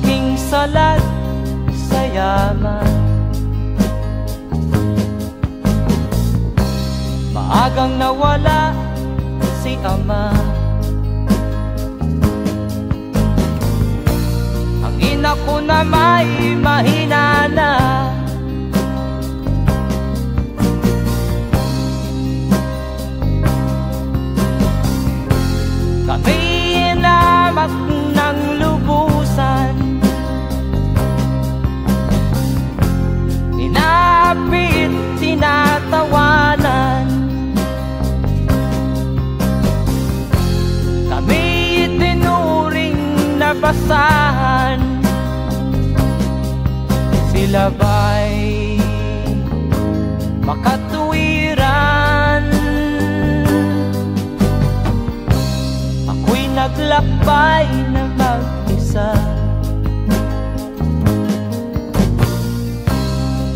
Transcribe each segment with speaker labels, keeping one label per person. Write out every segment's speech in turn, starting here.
Speaker 1: aking salat sa yaman. Maagang nawala si ama. Ang ina ko na may mahina na. Kami inamak ng lubusan, inapit, tinatawanan. Kami itinuring na basahan. Sila ba'y makatuwiran? Ako'y naglakbay na mag-isa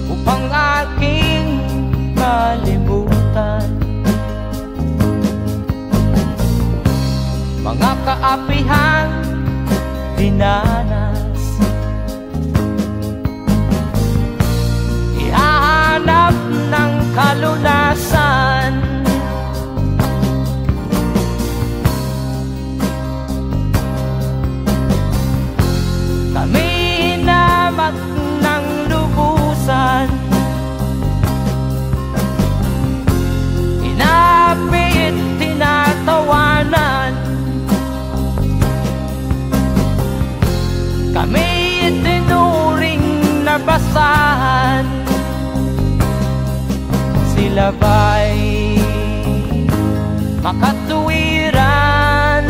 Speaker 1: upang aking malimutan mga kaapihang dinanas. Ihahanap ng kalunasan. Kami hinamak ng lubusan, inapit, tinatawanan. Kami itinuring na basahan. Sila ba'y makatuwiran?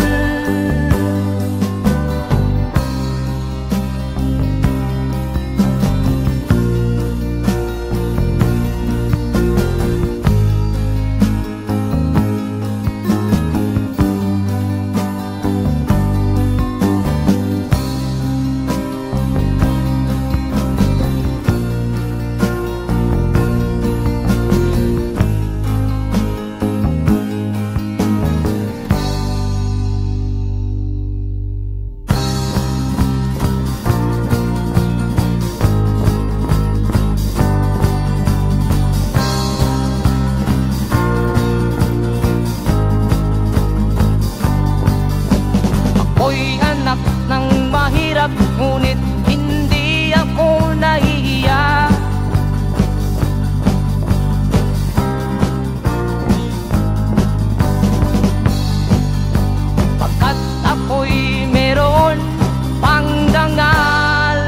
Speaker 1: Ngunit hindi ako nahihiya. Pagkat ako'y meron pang dangal,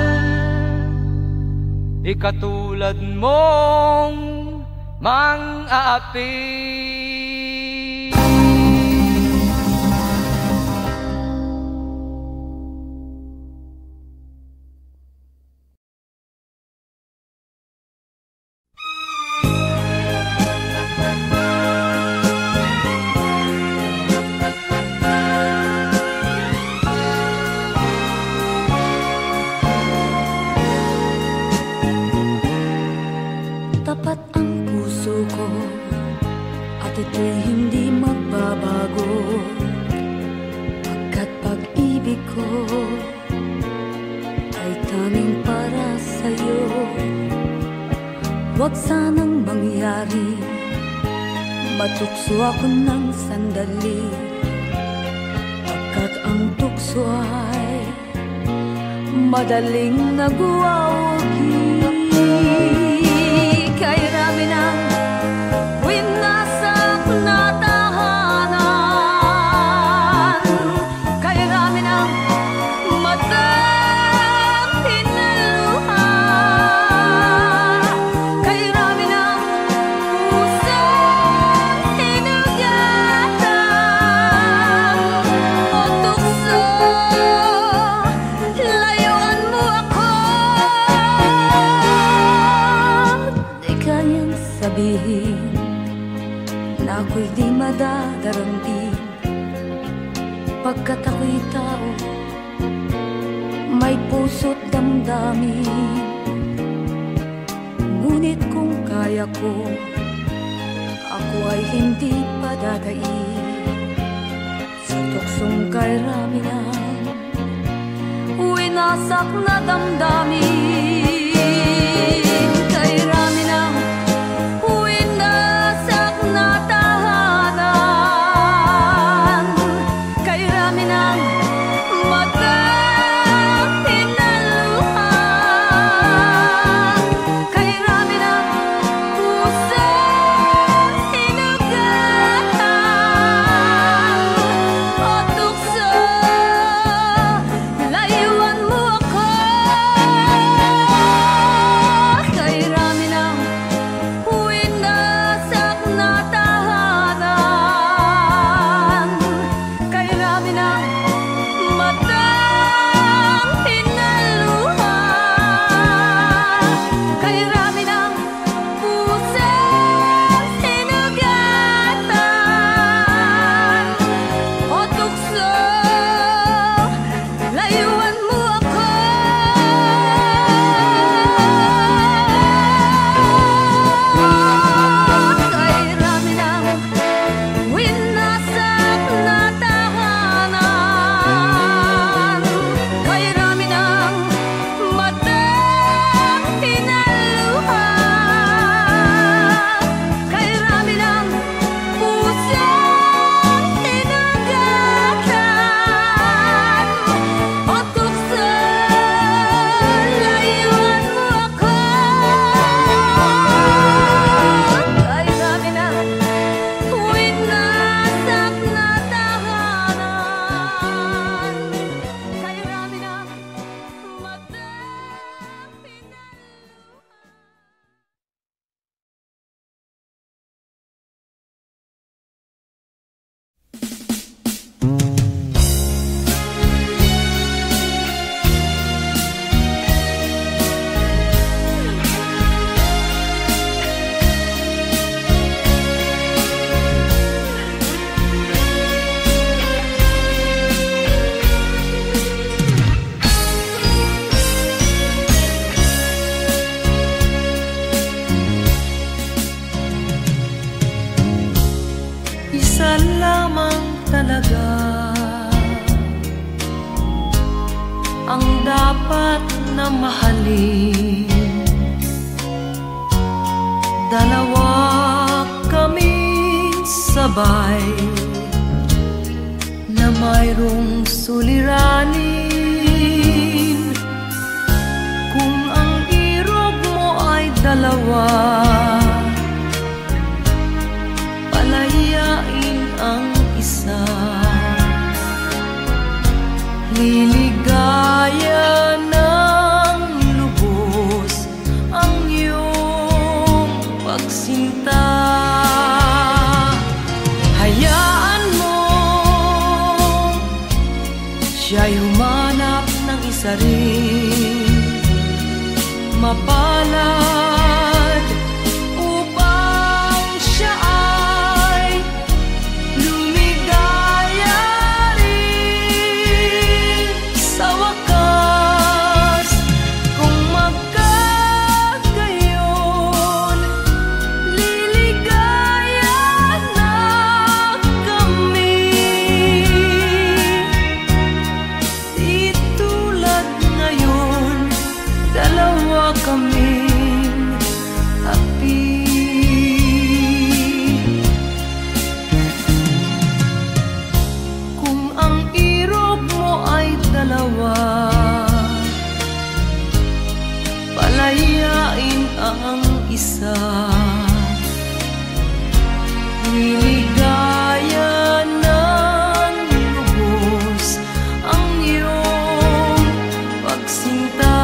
Speaker 1: di katulad mong mang-aapi.
Speaker 2: Tapat ang puso ko at ito'y hindi magbabago, pagkat pag-ibig ko ay tanging para sa'yo. Huwag sanang mangyari matukso ako ng sandali, pagkat ang tukso ay madaling nagwawagi. Kay rami ng winasak na tahanan, kay rami ng matang tinaluha, kay rami ng pusong hinugatan. O tukso, layuan mo ako. Sabihin na ako'y di madadaramdin, pagkat ako'y tao, may puso't damdamin. Ngunit kung kaya ko, ako ay hindi padadaig sa tuksong kay rami ng wasak na damdamin. Kay rami ng winasak na tahanan. Kay rami ng matang pinaluha. Kay rami ng pusang hinugatan. O tukso, layuan mo ako. Kay rami ng winasak na tahanan. Kay rami ng matang pinaluha. Kay rami ng pusang hinugatan. O tukso, layuan mo ako. Kay rami ng winasak na tahanan. Kay rami ng matang pinaluha. Kay rami ng pusang hinugatan. O tukso, layuan mo ako. Kay rami ng winasak na tahanan. Kay rami ng matang
Speaker 3: Isa lamang talaga ang dapat na mahalin. Dalawa kaming sabay na mayroong suliranin. Kung ang irog mo ay dalawa, palayain ang isa. Liligaya ng lubos ang iyong pagsinta. Hayaan mo siya'y humanap ng isa rin mapalad upang siya ay lumigaya rin sa wakas. Kung magkagayon, liligaya na kami. Di tulad ngayon, dalawa kaming api. Kung ang irog mo ay dalawa, palayain ang isa. Liligaya ng lubos ang iyong pagsinta.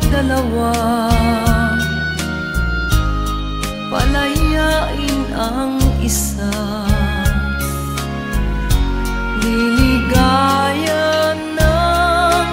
Speaker 3: dalawa, palayain ang isa. Liligaya ng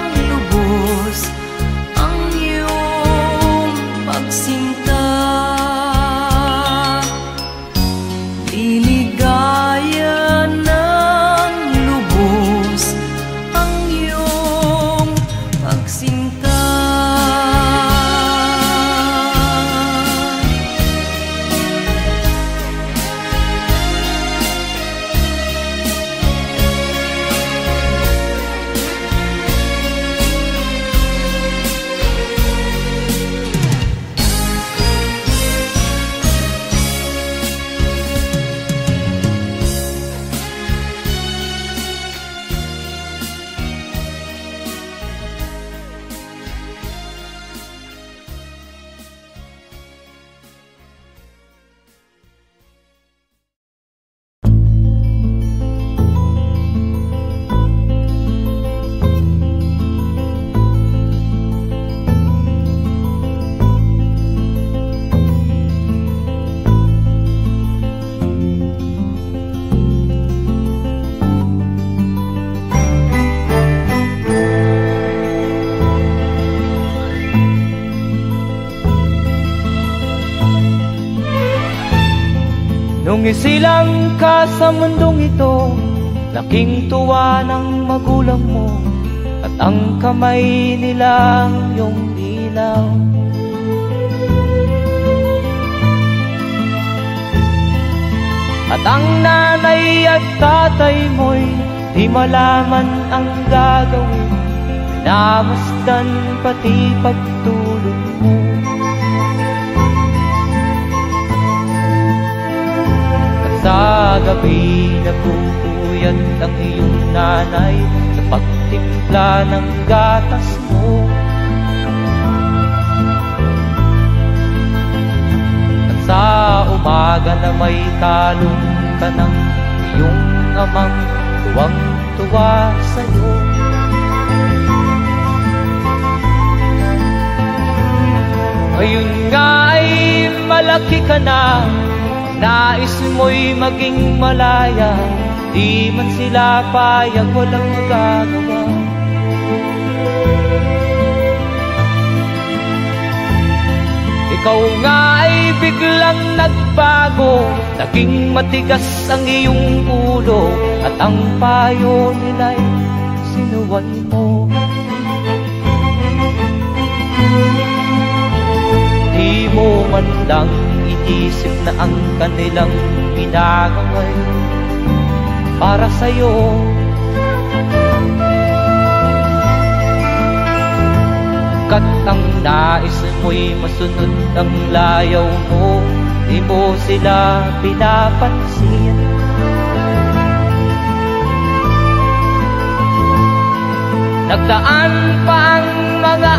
Speaker 1: Nung isilang ka sa mundong ito, laking tuwa ng magulang mo, at ang kamay nila iyong ilaw. At ang nanay at tatay mo'y di malaman ang gagawin, namasdan pati pagtulog mo. At sa gabi napupuyat ang iyong nanay sa pagtimpla ng gatas mo. At sa umaga na may kalong ka ng iyong amang tuwang-tuwa sa'yo. Ngayon nga ay malaki ka na, nais mo'y maging malaya, di man sila payag, walang magagawa. Ikaw nga ay biglang nagbago, naging matigas ang iyong ulo, at ang payo nila'y sinuway mo. Di mo man lang inisip na ang kanilang ginagawa'y para sa'yo. Kat ang nais mo'y masunod ang layaw mo, di mo sila pinapansin. Nagdaan pa ang mga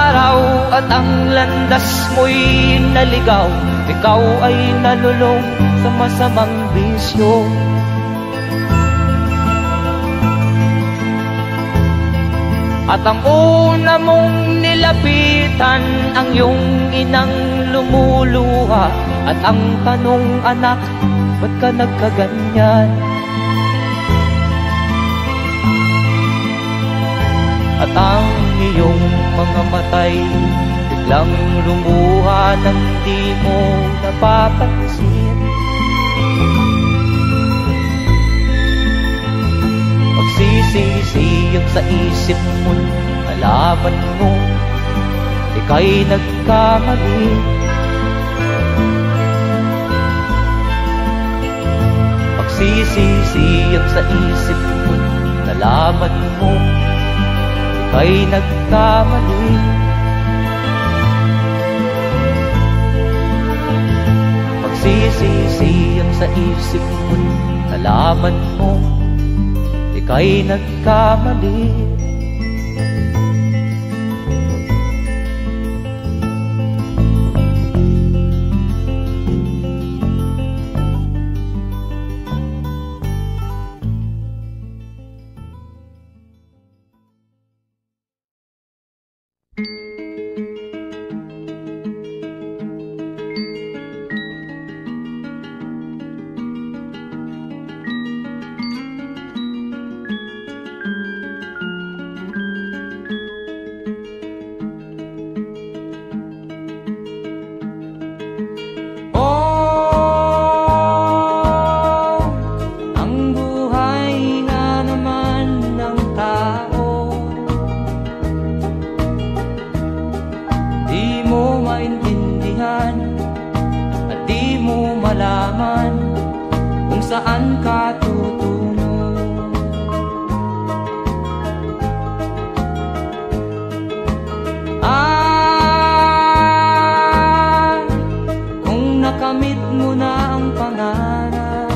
Speaker 1: araw at ang landas mo'y naligaw, ikaw ay nalulong sa masamang bisyo. At ang una mong nilapitan ang iyong inang lumuluha, at ang tanong, anak, ba't ka nagkaganyan? At ang iyong mga matay biglang lumuha nang di mo napapansin. Magsisisiyag sa isip mo, nalaman mo ika'y nagkamali. Magsisisiyag sa isip mo, nalaman mo ika'y nagkamali. Magsisisiyag sa isip mo, nalaman mo ika'y nagkamali. Saan ka tutungo? Kung nakamit mo na ang pangarap,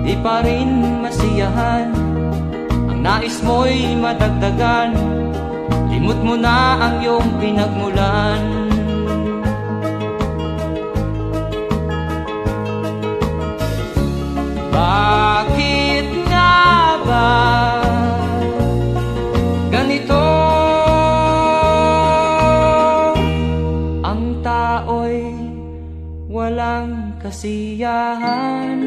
Speaker 1: di pa rin masiyahan, ang nais mo'y madagdagan, limot mo na ang iyong pinagmulan. Bakit nga ba ganito? Ang tao'y walang kasiyahan.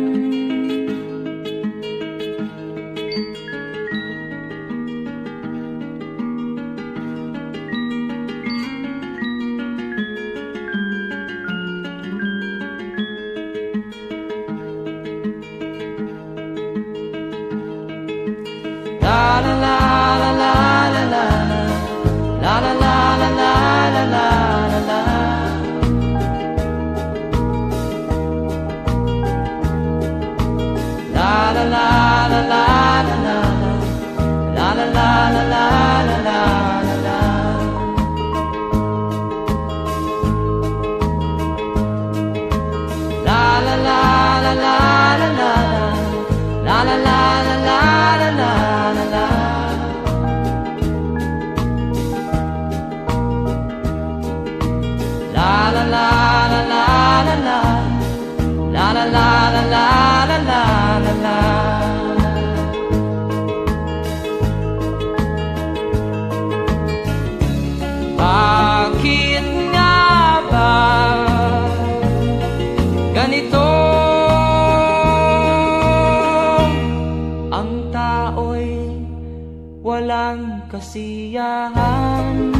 Speaker 1: Bakit nga ba ganito? Ang tao'y walang kasiyahan.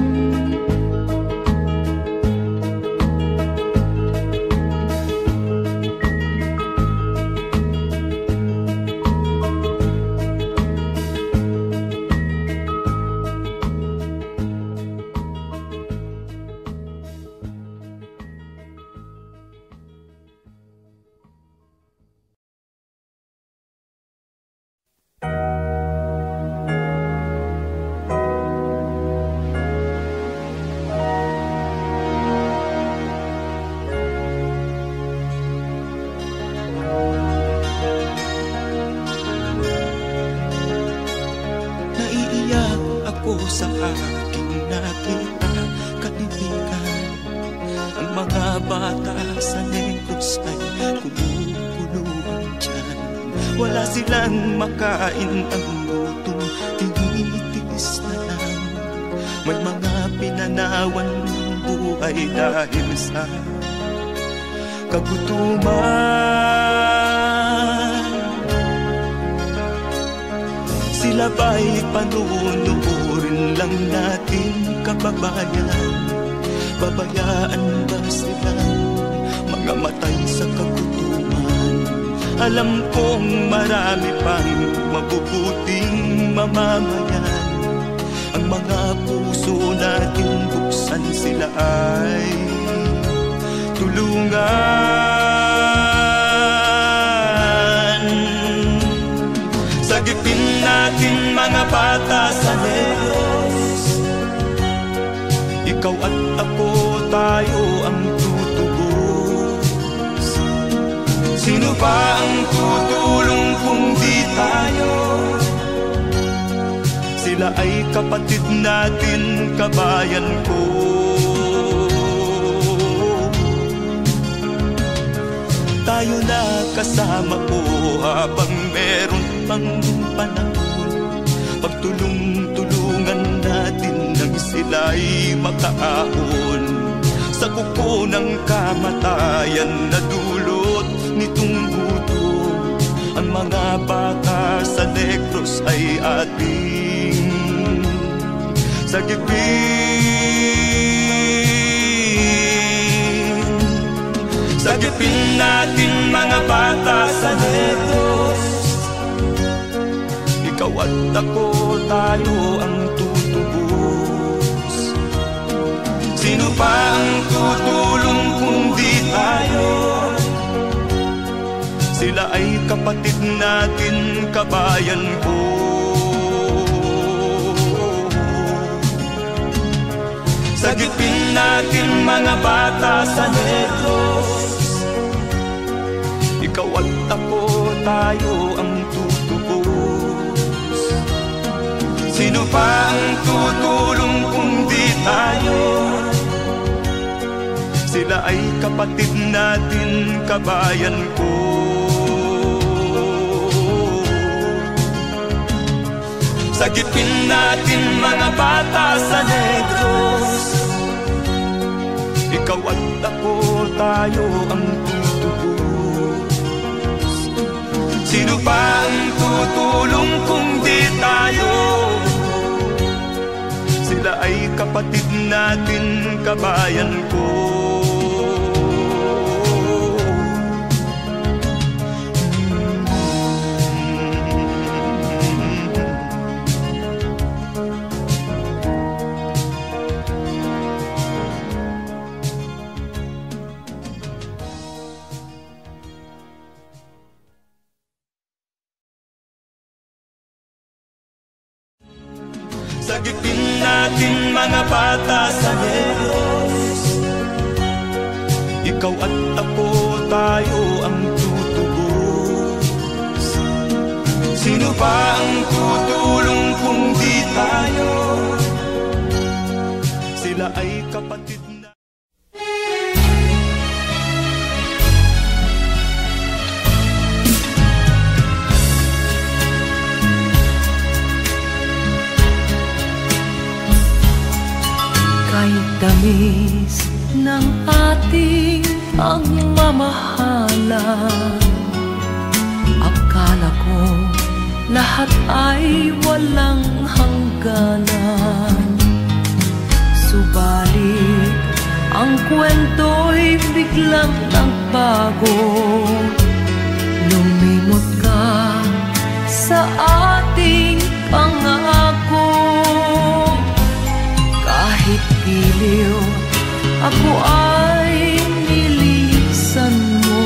Speaker 4: Sa aking nakita, kaibigan, ang mga bata sa Negros ay kumukuluan dyan. Wala silang makain, ang gutom tinitiis na lang. May mga pinanawan ng buhay dahil sa kagutuman. Sila ba'y panunurin lang natin, kababayan? Babayaan ba silang mga matay sa kagutuman? Alam kong marami pang mabubuting mamamayan. Ang mga puso natin buksan, sila ay tulungan. Sagipin natin mga bata sa Negros, ikaw at ako, tayo ang tutubos. Sino ba ang tutulong kung di tayo? Sila ay kapatid natin, kabayan ko. Tayo na kasama ko habang meron pang panahon. Pagtulong-tulungan natin nang sila'y makaahon sa kuko ng kamatayan na dulot nitong gutom. Ang mga bata sa Negros ay ating sagipin. Sagipin natin mga bata sa Negros, ikaw at ako, tayo ang tutubos. Sino pa ang tutulong kung di tayo? Sila ay kapatid natin, kabayan ko. Sagipin natin mga bata sa Negros, ikaw at ako, tayo ang tutubos. Sino pa ang tutulong kung di tayo? Sila ay kapatid natin, kabayan ko. Sagipin natin mga bata sa Negros, ikaw at ako, tayo ang tutubos. Sino pa ang tutulong kung di tayo? Sila ay kapatid natin, kabayan ko. sagipin natin mga bata sa Negros. Ikaw at ako, tayo ang tutubos. Sino ba ang tutulong kung di tayo? Sila ay kapatid na.
Speaker 3: Kahit tamis ng ating pagmamahalan, akala ko lahat ay walang hangganan. Subalit ang kwento'y biglang nagbago. Lumimot ka sa ating pangako. Kahit giliw, ako ay nilisan mo.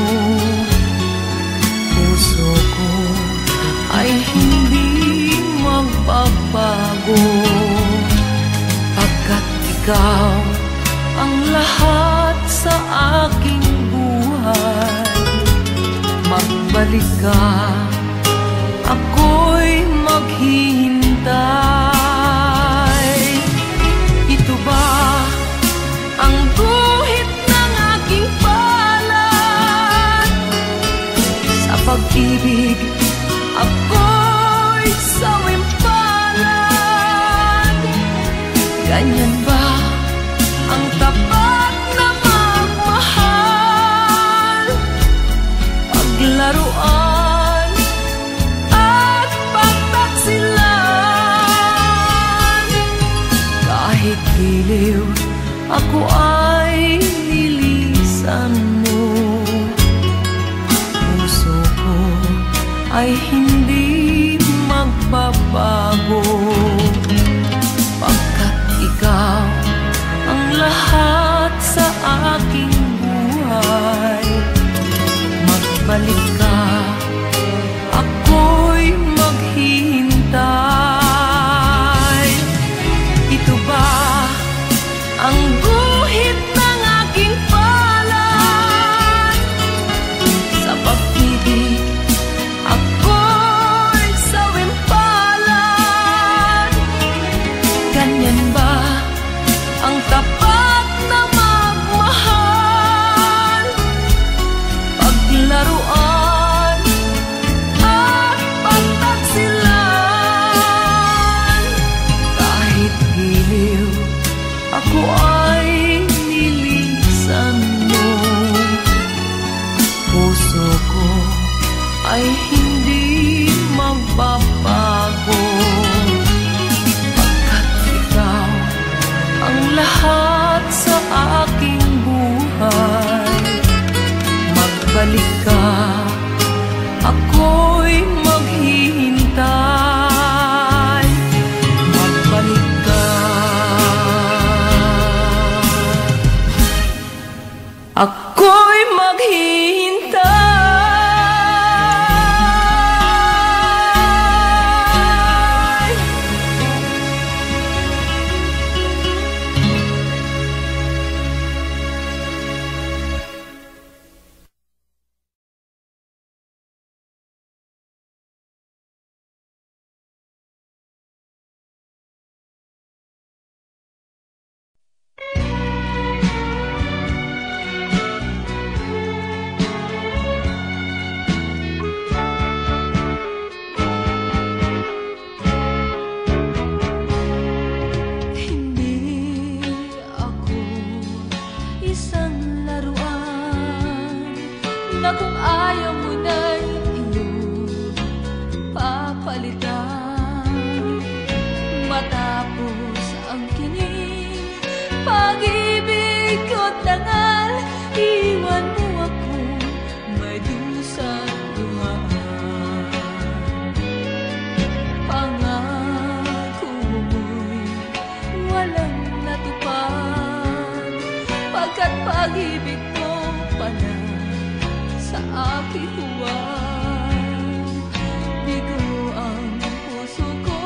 Speaker 3: Puso ko ay hindi magbabago, pagkat ikaw ang lahat sa aking buhay. Magbalik ka, ako'y maghihintay. Ito ba ang guhit ng aking palad? Sa pag-ibig, ako'y sawimpalad. Ganyan ba ang tapat na magmahal? Paglaruan at pagtaksilan. Kahit giliw, ako ay nilisan mo. Puso ko ay hindi magbabago, pagkat ikaw ang lahat sa aking buhay. Magbalik ka, ako'y maghihintay. Ito ba ang guhit ng aking palad? Sa pag-ibig, ako'y sawimpalad. Ganyan ba ang tapat na magmahal? Paglaruan at pagtaksilan. Kahit giliw, ako ay nilisan mo. Puso ko ay hindi magbabago, pagkat ikaw ang lahat sa aking buhay. Magbalik ka, ako'y maghihintay. Magbalik ka, ako'y maghihintay.
Speaker 2: Na kung ayaw mo na'y iyong papalitan. Matapos ang kinig, pag-ibig ko't dangal, iwan mo ako may dusang dumaan. Pangako mo'y walang natupad, pagkat pag-ibig ko pala sa aking huwag. Bigo ang puso ko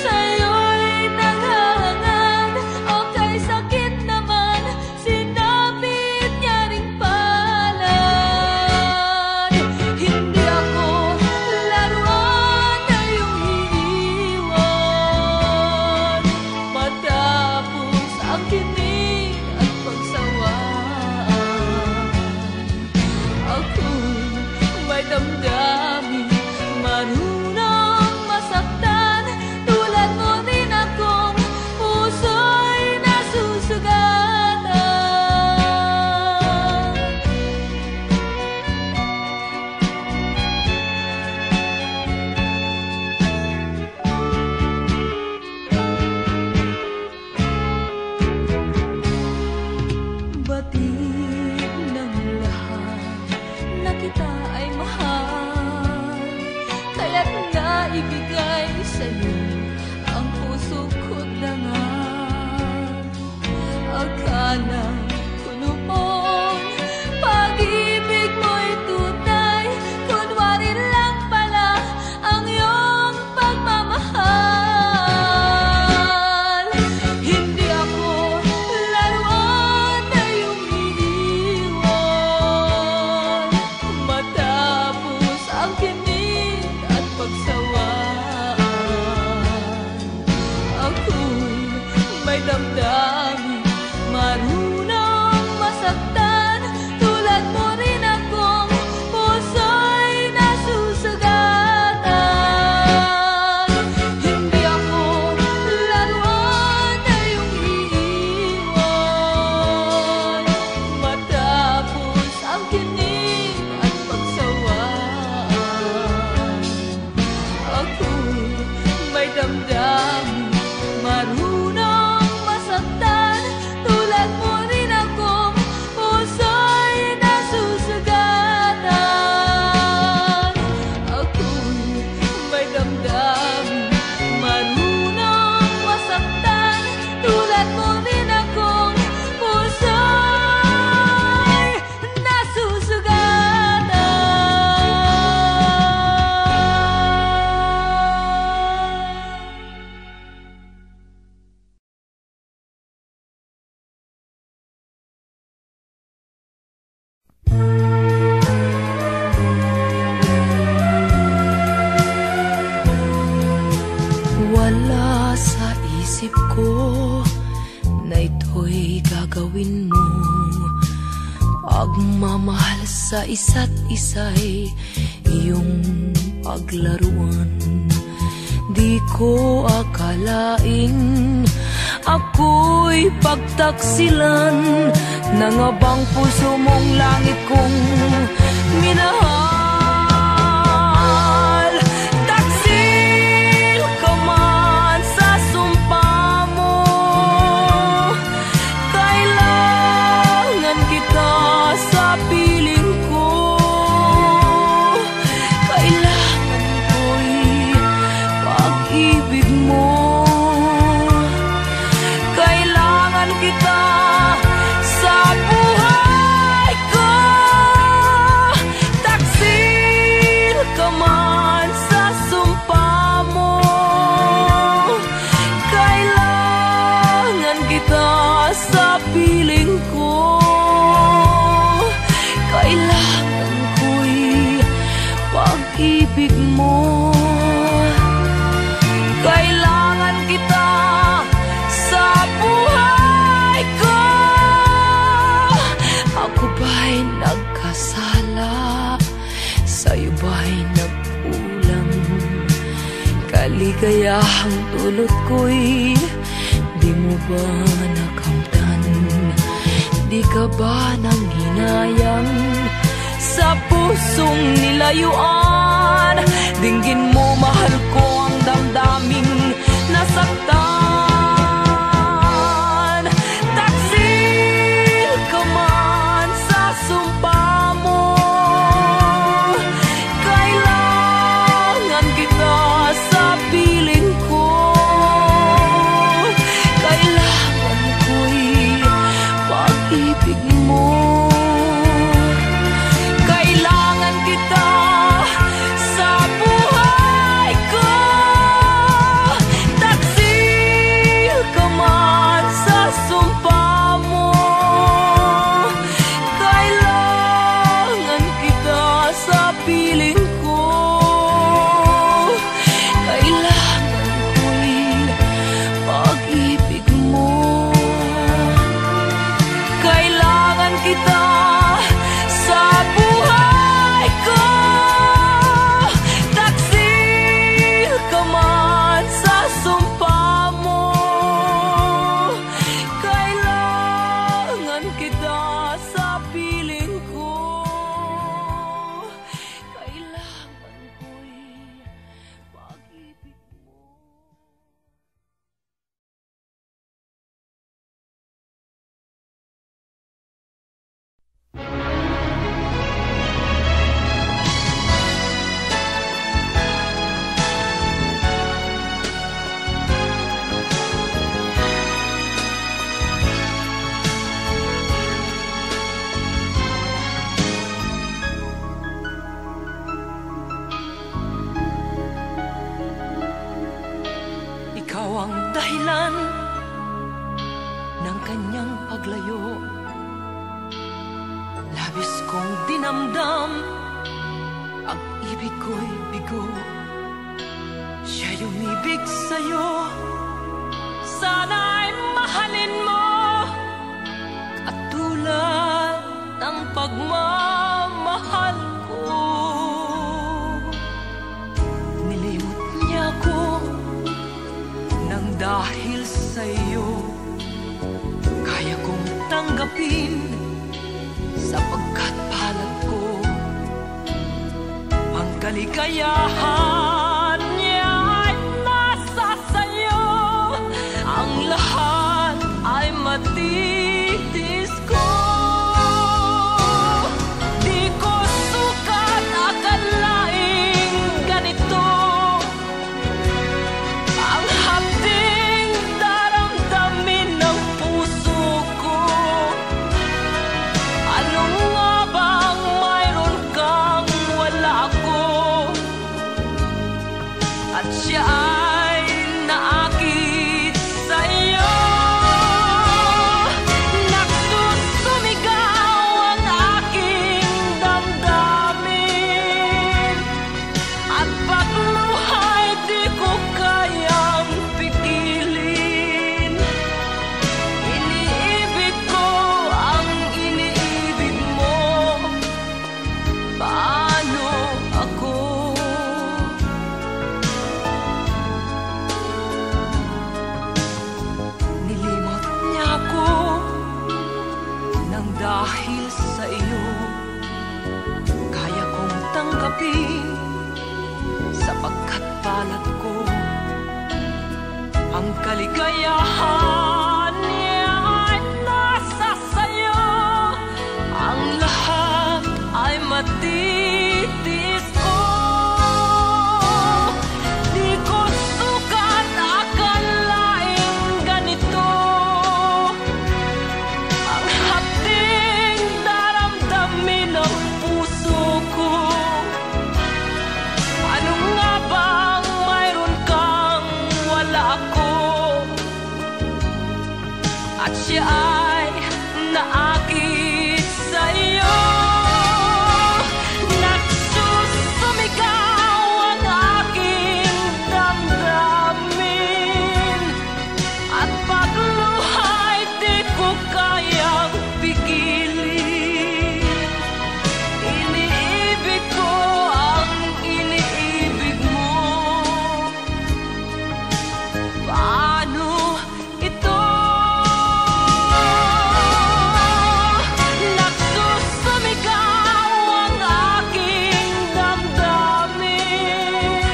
Speaker 2: sa'yo'y
Speaker 3: damdamin, marunong masaktan. Tulad mo rin akong puso'y nasusugatan. Ako'y may damdamin, marunong masaktan. Tulad mo rin akong puso'y nasusugatan. Wala sa isip ko na ito'y gagawin mo. Pagmamahal sa isa't isa'y iyong paglaruan. Di ko akalaing ako'y pagtaksilan ng abang puso mong langit kong minahal. Taksil ka man sa sumpa mo, kailangan kita sa piling ko. Kailangan ko'y pag-ibig mo. Kailangan kita sa buhay ko. Taksil ka man sa sumpa mo, kailangan kita sa piling ko. Kailangan ko'y pag-ibig mo. Kailangan kita sa buhay ko. Ako ba'y nagkasala? Sa'yo ba'y nagkulang? Kaligayahang dulot ko'y di mo ba nakamtan? Di ka ba nanghinayang sa pusong nilayuan? Dinggin mo, mahal ko, ang damdaming nasaktan. Taksil ka man sa sumpa mo, kailangan kita sa piling ko. Kailangan ko'y pag-ibig mo. Kailangan kita sa buhay ko. Taksil ka man sa sumpa mo, kailangan kita sa piling ko. Kailangan ko'y pag-ibig mo. Kailangan kita sa buhay ko. Taksil ka man sa sumpa mo, kailangan kita sa piling ko. Kailangan ko'y pag-ibig mo. Ikaw ang dahilan ng kanyang paglayo. Labis kong dinamdam, ang ibig ko'y bigo. Siya'y umibig sa'yo, sana'y mahalin mo, katulad ng pagmamahal ko. Nilimot niya ko nang dahil sa'yo, kaya kong tanggapin sapagkat palad ko. Ang kaligayahan niya ay nasa Ang kaligayahan niya ay nasa sayo. Ang lahat ay matitiis ko. Di ko sukat akalaing ganito. Ang hapding daramdamin ng puso ko. Ano nga bang mayroon kang wala ako? At siya ay naakit sa'yo. Nagsusumigaw ang aking damdamin. At pagluhay di ko kayang pigilin. Iniibig ko ang iniibig mo. Paano ito? Nagsusumigaw ang aking damdamin.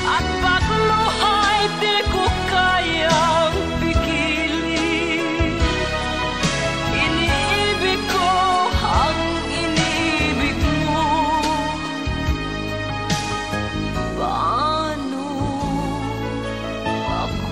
Speaker 3: At pagluhay di ko kayang pigilin. Iniibig ko ang iniibig mo. Paano ako?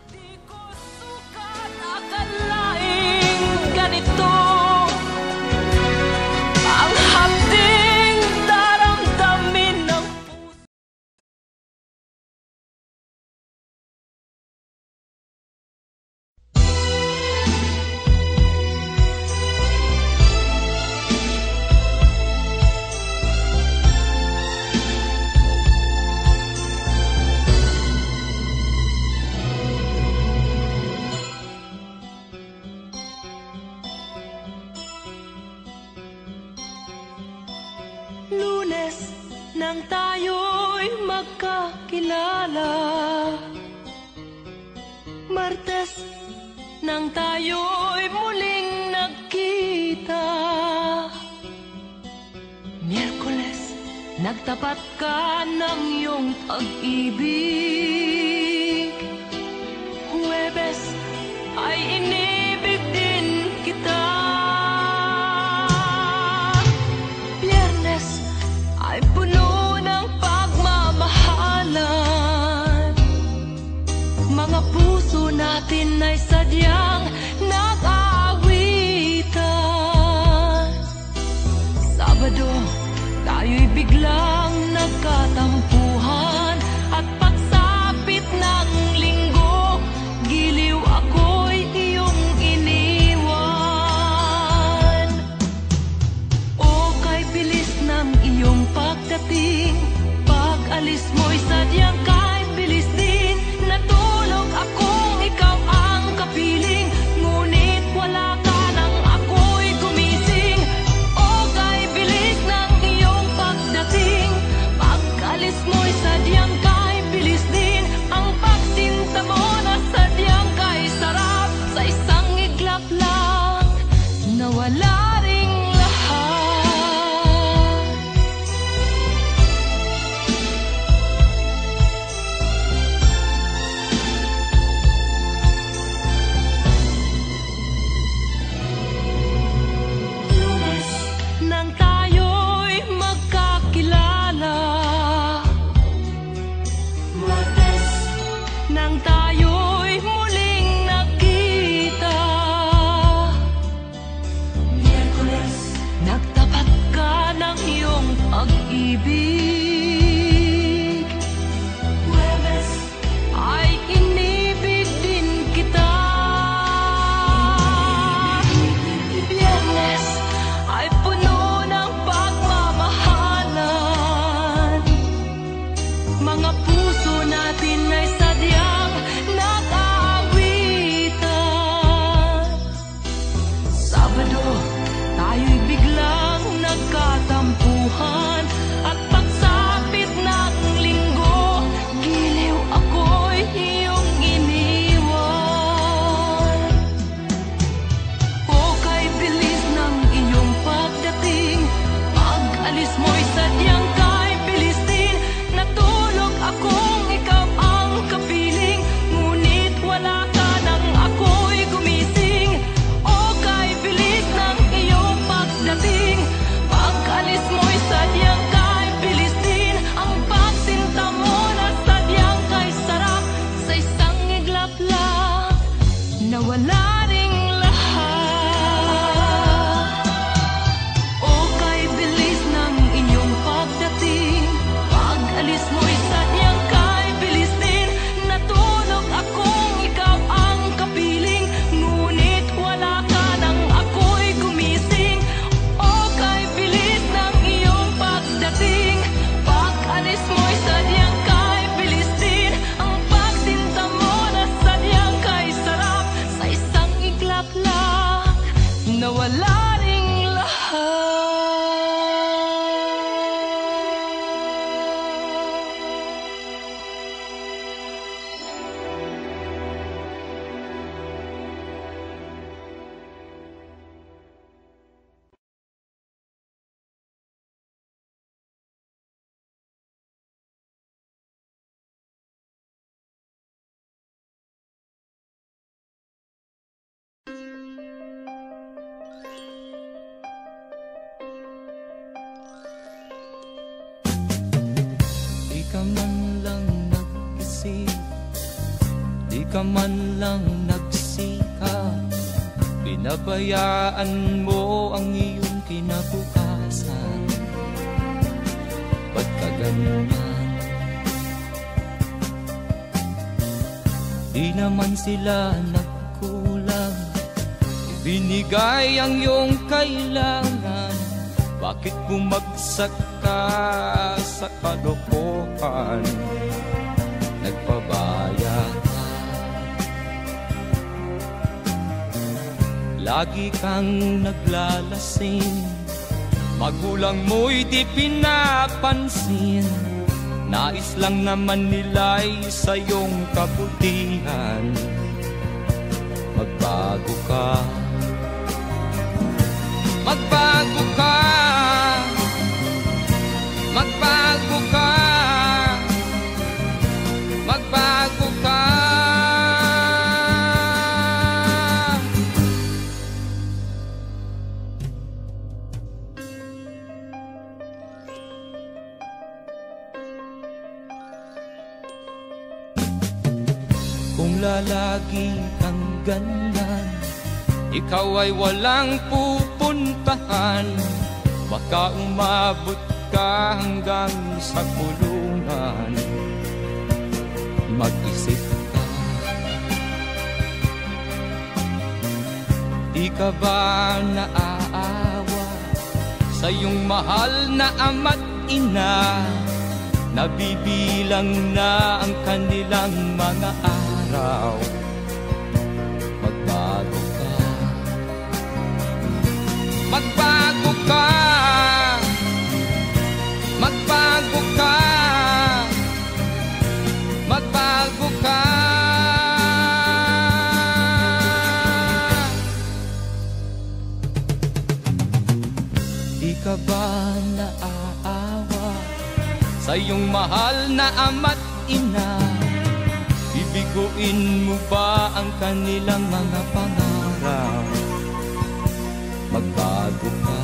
Speaker 3: Di ko sukat akalaing ganito. Ang hapding daramdamin ng puso. Lunes nang tayo'y magkakilala. Martes nang tayo'y muling nagkita. Miyerkules nagtapat ka ng iyong pag-ibig. Huwebes ay inibig din kita. Biyernes ay puno ng pagmamahalan. Mga puso natin ay sadyang nag-aawitan. Sabado, tayo'y biglang nagkatampuhan. At pagsapit ng linggo, giliw ako'y iyong iniwan. O kay bilis ng iyong pagdating, pag-alis mo'y sadyang kay bilis din. Natulog akong ikaw ang kapiling, ngunit wala ka nang ako'y gumising. O kay bilis ng iyong pagdating, pag-alis mo'y sadyang kay bilis din. Ang pagsinta mo na sadyang kay sarap, sa isang iglap lang nawala ring lahat.
Speaker 1: ka man lang nag-isip, di ka man lang nagsikap, pinabayaan mo ang iyong kinabukasan. Ba't ka ganyan? Di naman sila nagkulang, ibinigay ang iyong kailangan. Bakit bumagsak ka sa kalokohan? Nagpabaya ka, lagi kang naglalasing, magulang mo'y di pinapansin. Nais lang naman nila'y sa iyong kabutihan. Magbago ka, magbago ka, magbago ka, magbago ka. Kung lalagi kang ganyan, ikaw ay walang pupuntahan. Baka umabot ka hanggang sa kulungan. Mag-isip ka, di ka ba naaawa sa iyong mahal na ama't ina? Nabibilang na ang kanilang mga araw. Magbago ka, magbago ka, magbago ka, magbago ka. Di ka ba naaawa sa iyong mahal na ama't ina? Bibiguin mo ba ang kanilang mga pangarap? Magbago ka,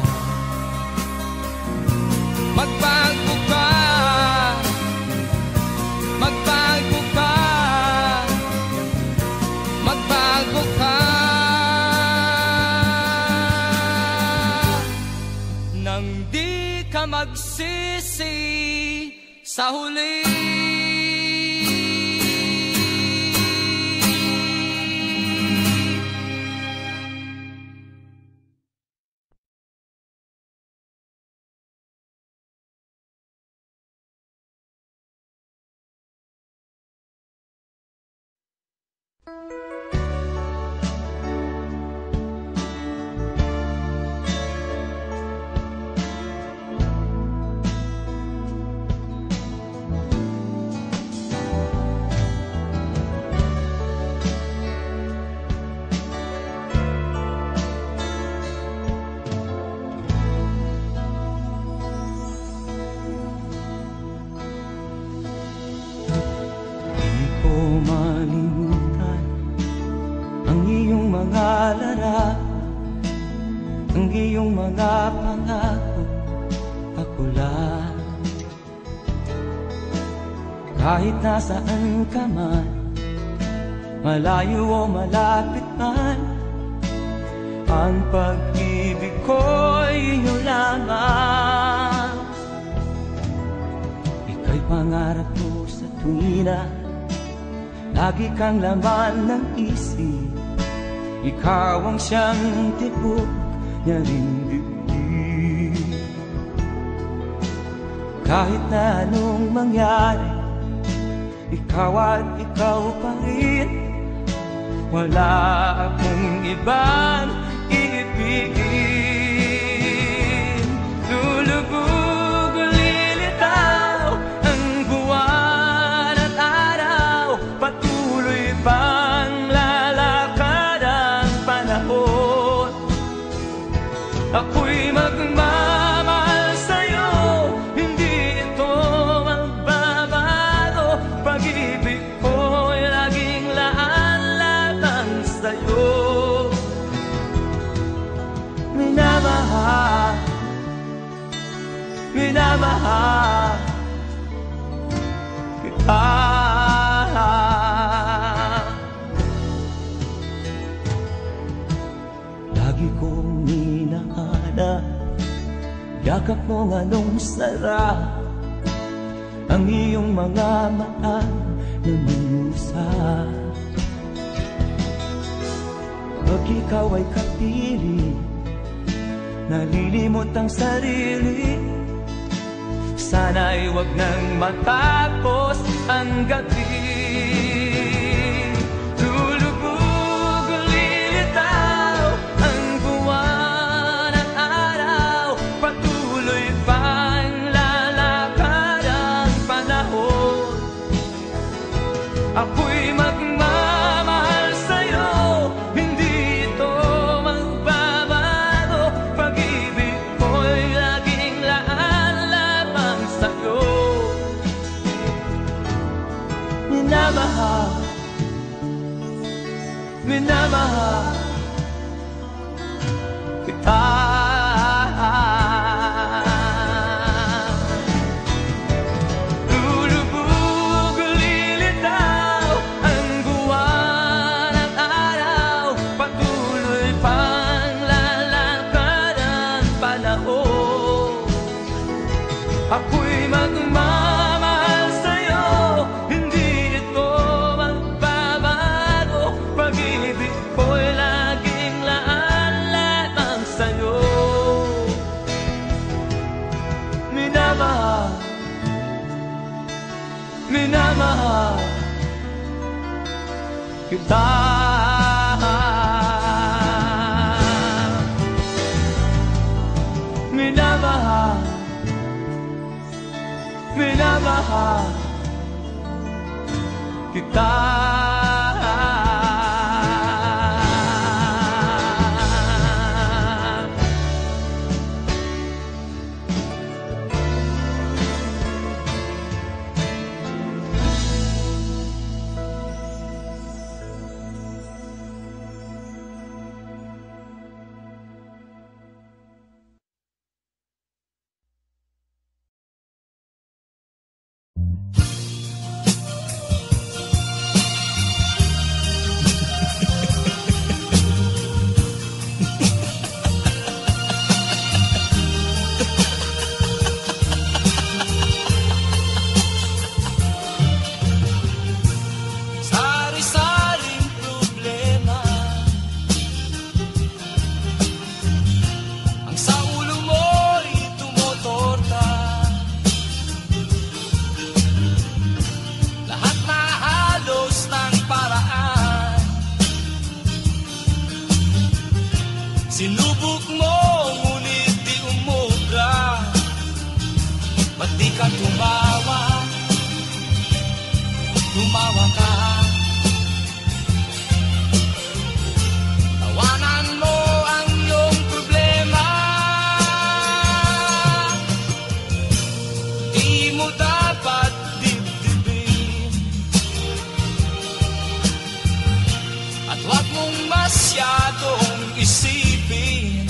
Speaker 1: magbago ka, magbago ka, magbago ka. Nang di ka magsisi sa huli. Ang iyong mga pangako, ako lang. Kahit nasaan ka man, malayo o malapit man, ang pag-ibig ko'y iyo lamang. Ika'y pangarap ko sa tuwina, lagi kang laman ng isip. Ikaw ang siyang tibok niya ring dibdib. Kahit na anong mangyari, ikaw at ikaw pa rin. Wala akong ibang iibigin. Lulubog o lilitaw ang buwan at araw, patuloy pang lalakad ang panahon. Ako'y magmamahal sa'yo, hindi ito magbabago. Pag-ibig ko'y laging laan lamang sa'yo. yakap mo anong sarap, ang iyong mga mata nangungusap. Pag ikaw ay kapiling, nalilimot ang sarili. Sana'y wag nang matapos ang gabi. Lulubog, lilitaw ang buwan at araw, patuloy pang lalakad ang panahon. Ako'y magmamahal sa'yo, hindi ito magbabago. Pag-ibig ko'y laging laan lamang sa'yo. Minamahal, minamahal kita. Lulubog, lilitaw ang buwan at araw, patuloy pang lalakad ang panahon. Ako'y magmamahal sa'yo, hindi ito magbabago. Pag-ibig ko'y laging laan lamang sa'yo. Minamahal, minamahal kita. Minamahal, minamahal kita. Sari-saring problema ang sa ulo mo'y tumotorta. Lahat na halos ng paraan, sinubok mo ngunit di umubra. Ba't di ka tumawa? Tumawa ka. Tawanan mo ang iyong problema. Di mo dapat dibdibin, at huwag mong masyadong isipin.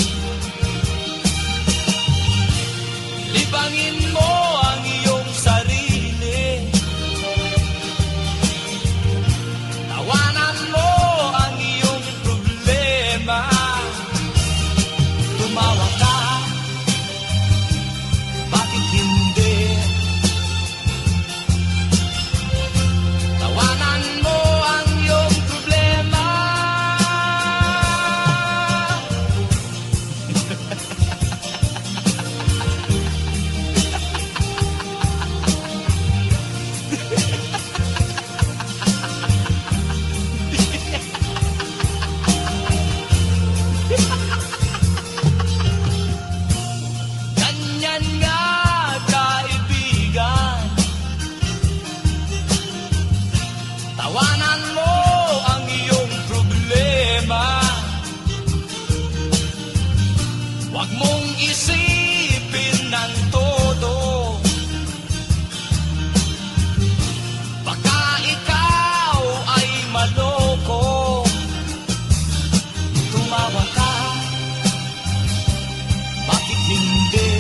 Speaker 1: Libangin mo ang iyong sarili. Tawanan mo ang iyong problema. Tumawa ka, bakit hindi? Tawanan mo ang iyong problema. Ganyan nga, kaibigan. Tawanan mo ang iyong problema. Huwag mong isipin ng todo. Baka ikaw ay maloko. Tumawa ka, bakit hindi?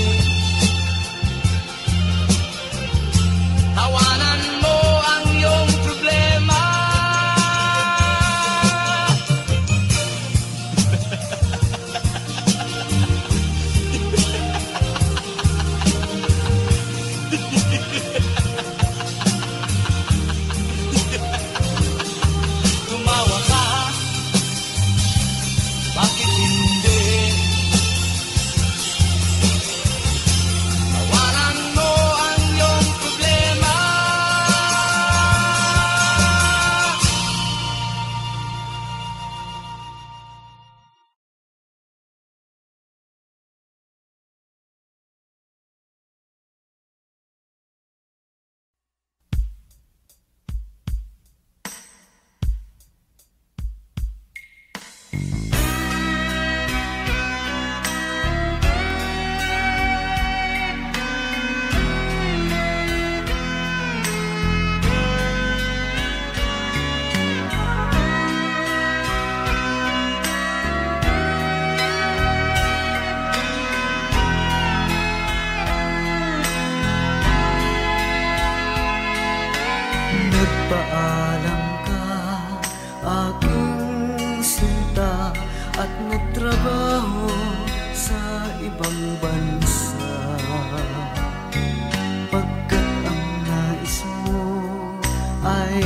Speaker 1: Tawanan mo ang iyong problema.
Speaker 5: Nagpaalam ka, aking sinta, at nagtrabaho sa ibang bansa. Pagkat ang nais mo ay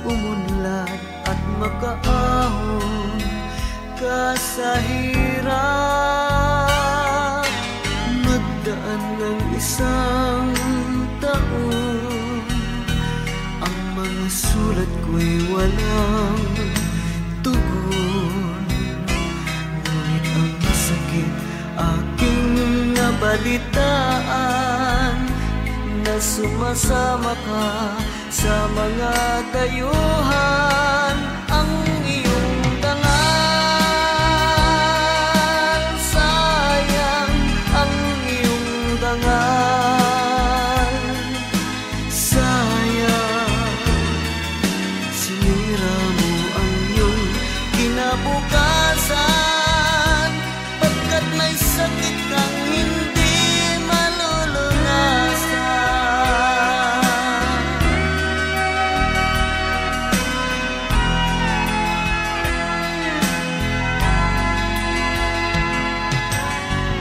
Speaker 5: umunlad at makaahon ka sa hirap. Magdaan ng isang taon, ang mga sulat ko'y walang tugon. Ngunit ang sakit aking nabalitaan, na sumasama ka sa mga dayuhan. Ang iyong dangal, sayang ang iyong dangal. Sayang, sinira mo ang iyong kinabukasan, pagkat may sakit kang hindi malulunasan.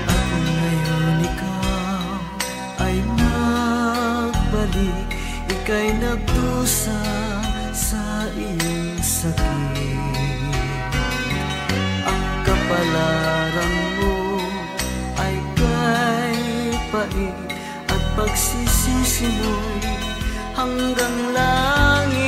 Speaker 5: At ngayon ikaw ay nagbalik, ika'y nagdusa sa iyong sakit. Ang kapalaran mo ay kay pait, at pagsisisi mo'y hanggang langit.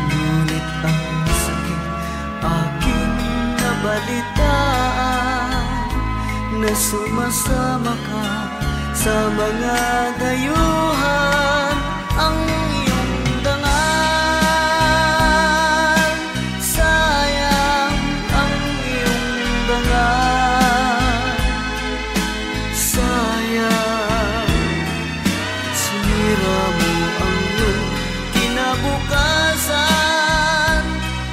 Speaker 5: Ngunit ang sakit aking nabalitaan, na sumasama ka sa mga dayuhan. Ang iyong dangal, sayang ang iyong dangal. Sayang, sinira mo ang iyong kinabukasan,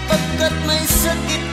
Speaker 5: pagkat may sakit